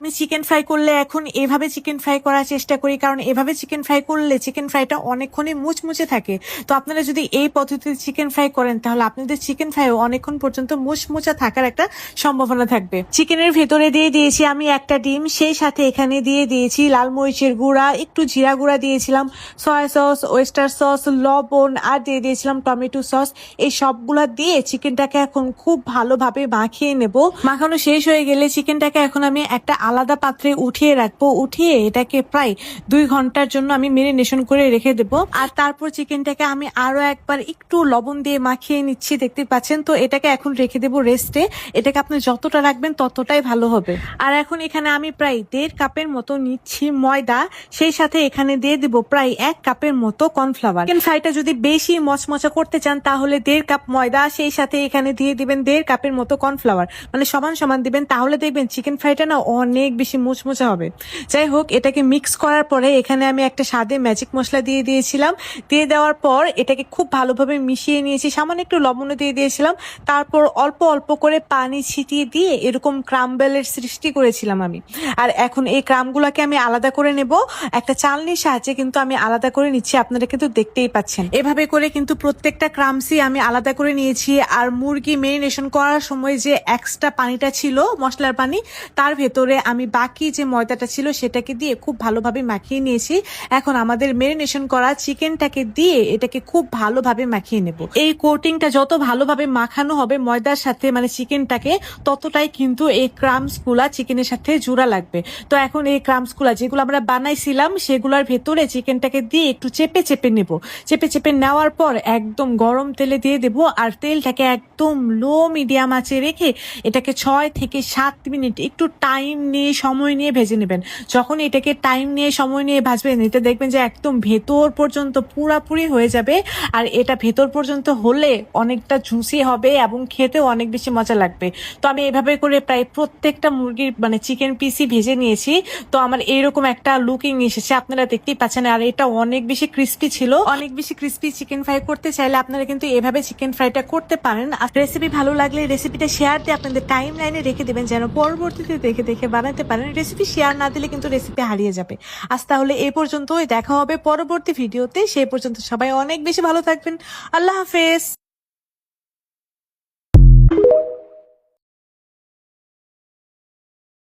আমি chicken fry করলে এখন এভাবে চিকেন ফ্রাই করার চেষ্টা করি, কারণ এভাবে চিকেন ফ্রাই করলে চিকেন ফ্রাইটা অনেকক্ষণই মুচমুচে থাকে। তো আপনারা যদি এই পদ্ধতিতে চিকেন ফ্রাই করেন তাহলে আপনাদের চিকেন ফ্রাইও অনেকক্ষণ পর্যন্ত মুচমুচে থাকার একটা সম্ভাবনা থাকবে। চিকেনের ভেতরে দিয়ে দিয়েছি আমি একটা ডিম, সেই সাথে এখানে দিয়ে দিয়েছি লাল মরিচের গুঁড়া, একটু জিরা গুঁড়া দিয়েছিলাম, সয়া সস, ওয়েস্টার সস, লবণ, আর দিয়ে দিয়েছিলাম টমেটো সস। এই সবগুলা দিয়ে চিকেনটাকে এখন খুব ভালোভাবে মাখিয়ে নেব। মাখানো শেষ হয়ে গেলে চিকেনটাকে এখন আমি একটা আলাদা পাত্রে উঠিয়ে রাখবো। উঠিয়ে এটাকে প্রায় 2 ঘন্টার জন্য আমি মেরিনেশন করে রেখে দেব। আর তারপর চিকেনটাকে আমি আরো একবার একটু লবণ দিয়ে মাখিয়ে নিচ্ছি, দেখতে পাচ্ছেন। তো এটাকে এখন রেখে দেব রেস্টে। এটাকে আপনি যতটা রাখবেন ততটাই ভালো হবে। আর এখন এখানে আমি প্রায় 1.5 কাপের মতো নিচ্ছি ময়দা, সেই সাথে এখানে দিয়ে দিব প্রায় 1 কাপের মতো কর্নফ্লাওয়ার। চিকেন ফ্রাইটা যদি বেশি মচমচা করতে চান তাহলে 1.5 কাপ ময়দা, সেই সাথে এখানে দিয়ে দিবেন 1.5 কাপের মতো কর্নফ্লাওয়ার, মানে সমান সমান দিবেন। তাহলে দেখবেন চিকেন ফ্রাইটা না অনেক বেশি মুচমুচে হবে। যাই হোক, এটাকে মিক্স করার পরে এখানে আমি একটা স্বাদে ম্যাজিক মশলা দিয়ে দিয়েছিলাম। দিয়ে দেওয়ার পর এটাকে খুব ভালোভাবে মিশিয়ে নিয়েছি, সামান্য একটু লবণও দিয়ে দিয়েছিলাম। তারপর অল্প অল্প করে পানি ছিটিয়ে দিয়ে এরকম ক্রাম্বেলের সৃষ্টি করেছিলাম আমি। আর এখন এই ক্রামগুলোকে আমি আলাদা করে নেব, একটা চালনির সাহায্যে কিন্তু আমি আলাদা করে নিচ্ছি। আপনারা কিন্তু দেখতেই পাচ্ছেন এভাবে করে কিন্তু প্রত্যেকটা ক্রামসই আমি আলাদা করে নিয়েছি। আর মুরগি মেরিনেশন করার সময় যে এক্সট্রা পানিটা ছিল, মশলার পানি, তার ভেতরে আমি বাকি যে ময়দাটা ছিল সেটাকে দিয়ে খুব ভালোভাবে মাখিয়ে নিয়েছি। এখন আমাদের মেরিনেশন করা চিকেনটাকে দিয়ে এটাকে খুব ভালোভাবে মাখিয়ে নেব। এই কোটিংটা যত ভালোভাবে মাখানো হবে ময়দার সাথে, মানে চিকেনটাকে, ততটাই কিন্তু এই ক্রামস গুলা চিকেনের সাথে জোড়া লাগবে। তো এখন এই ক্রামস গুলা যেগুলো আমরা বানাইছিলাম সেগুলোর ভেতরে চিকেনটাকে দিয়ে একটু চেপে চেপে নেব। চেপে চেপে নেওয়ার পর একদম গরম তেলে দিয়ে দেব। আর তেলটাকে একদম লো মিডিয়াম আঁচে রেখে এটাকে 6 থেকে 7 মিনিট একটু টাইম নিয়ে সময় নিয়ে ভেজে নেবেন। যখন এটাকে টাইম নিয়ে সময় নিয়ে ভাজবেন, এটা দেখবেন যে একদম ভেতর পর্যন্ত পুরাপুরি হয়ে যাবে। আর এটা ভেতর পর্যন্ত হলে অনেকটা জুসি হবে এবং খেতেও অনেক বেশি মজা লাগবে। তো আমি এভাবে করে প্রায় প্রত্যেকটা মুরগির মানে চিকেন পিসই ভেজে নিয়েছি। তো আমার এইরকম একটা লুকিং এসেছে, আপনারা দেখতেই পাচ্ছেন। আর এটা অনেক বেশি ক্রিস্পি ছিল। অনেক বেশি ক্রিস্পি চিকেন ফ্রাই করতে চাইলে আপনারা কিন্তু এভাবে চিকেন ফ্রাইটা করতে পারেন। আর রেসিপি ভালো লাগলে রেসিপিটা শেয়ার দিয়ে আপনাদের টাইম লাইনে রেখে দেবেন, যেন পরবর্তীতে দেখে দেখে বানাতে পারেন। রেসিপি শেয়ার না দিলে কিন্তু রেসিপি হারিয়ে যাবে। আজ তাহলে এই পর্যন্তই, দেখা হবে পরবর্তী ভিডিওতে। সেই পর্যন্ত সবাই অনেক বেশি ভালো থাকবেন। আল্লাহ হাফেজ।